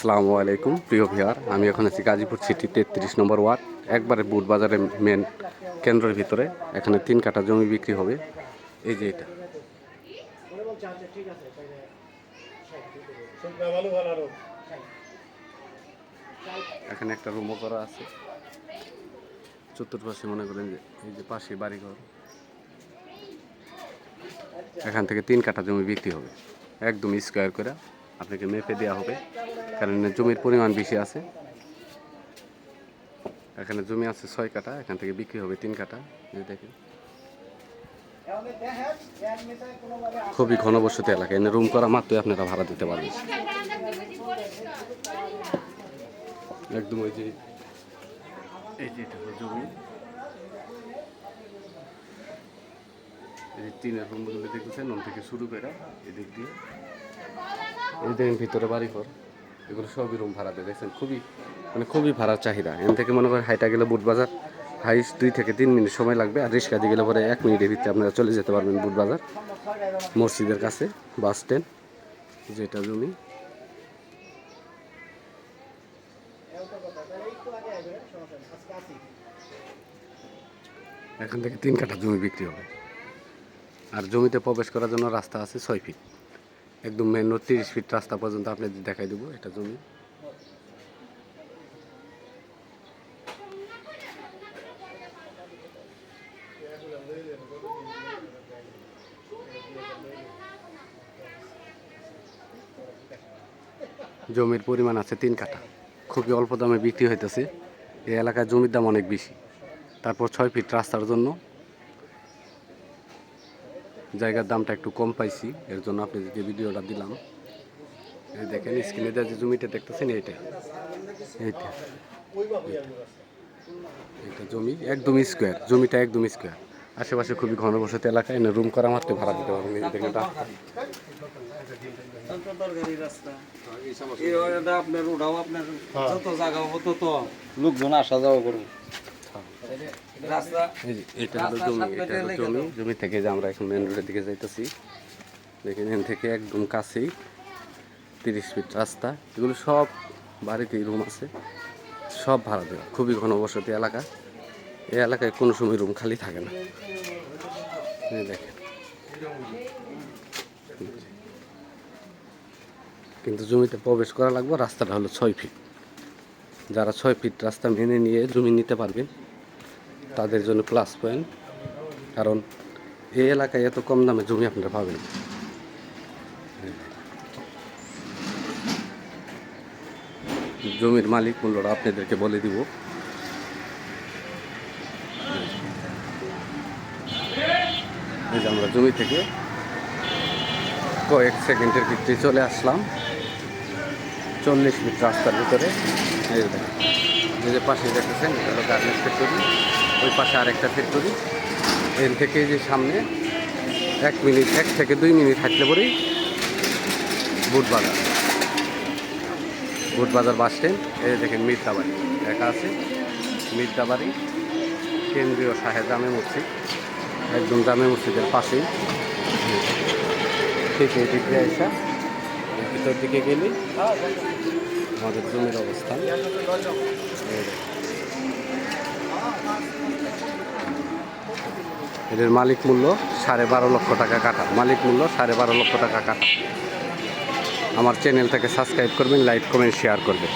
আসসালামু আলাইকুম প্রিয় ভিউয়ার, আমি এখন আছি গাজীপুর সিটি 33 নম্বর ওয়ার্ড, একবারে বুট বাজারের মেন কেন্দ্রের ভিতরে। এখানে 3 কাঠা জমি বিক্রি হবে। এই যে এটা এখানে একটা রুমও করা আছে। চতুর্পাশে মনে করেন যে এই যে পাশে বাড়িঘর। এখান থেকে 3 কাঠা জমি বিক্রি হবে, একদম স্কোয়ার করে আপনাকে মেপে দেওয়া হবে, কারণ জমির পরিমাণ বেশি আছে। এখানে জমি আছে 6 কাঠা, এখান থেকে বিক্রি হবে 3 কাঠা। এই দেখেন খুবই ঘনবসতি এলাকা, এনে রুম করা মাত্রই আপনারা ভাড়া দিতে পারবেন। একদম ওই যে এই যে এটা হলো জমি, এই যে টিনের রুমগুলো দেখতেছেন ওন থেকে শুরু করে এদিক দিয়ে এই দেখেন ভিতরে বাড়িঘর, এগুলো সবই রুম ভাড়া দিয়ে দেখছেন। খুবই ভাড়ার চাহিদা। এখান থেকে মনে করেন হাইটা গেলে বুট বাজার হাইস 2 থেকে 3 মিনিট সময় লাগবে, আর রিক্সা দিয়ে গেলে পরে 1 মিনিটের ভিতরে আপনারা চলে যেতে পারবেন বুট বাজার মসজিদের কাছে, বাস স্ট্যান্ড। যেটা জমি এখান থেকে 3 কাঠা জমি বিক্রি হবে। আর জমিতে প্রবেশ করার জন্য রাস্তা আছে 6 ফিট, একদম মেন রোড 30 ফিট রাস্তা পর্যন্ত আপনাদের দেখাই দেবো। এটা জমি জমির পরিমাণ আছে 3 কাঠা, খুবই অল্প দামে বিক্রি হইতেছে। এই এলাকায় জমির দাম অনেক বেশি। তারপর 6 ফিট রাস্তার জন্য জায়গার দামটা একটু কম পাইছি, এর জন্য আপনাদেরকে ভিডিওটা দিলাম। এই দেখেন স্ক্রিনে যে জমিটা দেখতেছেন এইটা জমি একদম স্কোয়ার, জমিটা একদম স্কোয়ার। আশেপাশে খুবই ঘনবসতি এলাকা, এনে রুম করা মাত্র ভাড়া দিতে পারবেন। এই দেখেন লোকজন আসা যাওয়া করুন। জমি থেকে যে আমরা এখন মেন রোডের দিকে যাইতেছি, দেখেন এখান থেকে একদম কাছেই 30 ফিট রাস্তা। এগুলো সব বাড়িতেই রুম আছে, সব ভাড়া দেওয়া। খুবই ঘনবসতি এলাকা, এই এলাকায় কোনো সময় রুম খালি থাকে না। দেখেন কিন্তু জমিতে প্রবেশ করা লাগবে, রাস্তাটা হলো 6 ফিট। যারা 6 ফিট রাস্তা মেনে নিয়ে জমি নিতে পারবেন তাদের জন্য প্লাস পয়েন্ট, কারণ এই এলাকায় এত কম দামে জমি আপনারা পাবেন। জমির মালিক মূল্যটা আপনাদেরকে বলে দিব। এই যে আমরা জমি থেকে কয়েক সেকেন্ডের ভিতরে চলে আসলাম 40 ফিট রাস্তার ভিতরে। এই যে পাশে দেখতেছেন এটা হলো গার্মেন্টস ফ্যাক্টরি, ওই পাশে আরেকটা ফ্যাক্টরি। এর থেকে যে সামনে 1 থেকে 2 মিনিট হাঁটলে পরেই বুট বাজার বাস স্ট্যান্ড। এই দেখেন মির্জাবাড়ি লেখা আছে, মির্জাবাড়ি কেন্দ্রীয় শাহে জামে মসজিদ, একদম জামে মসজিদের পাশেই। ঠিক এই দিক দিয়ে আসা ভিতর দিকে গেলে আমাদের জমির অবস্থান। এদের মালিক মূল্য 12.5 লক্ষ টাকা কাঠা, মালিক মূল্য 12.5 লক্ষ টাকা কাঠা। আমার চ্যানেলটাকে সাবস্ক্রাইব করবেন, লাইক কমেন্ট শেয়ার করবেন।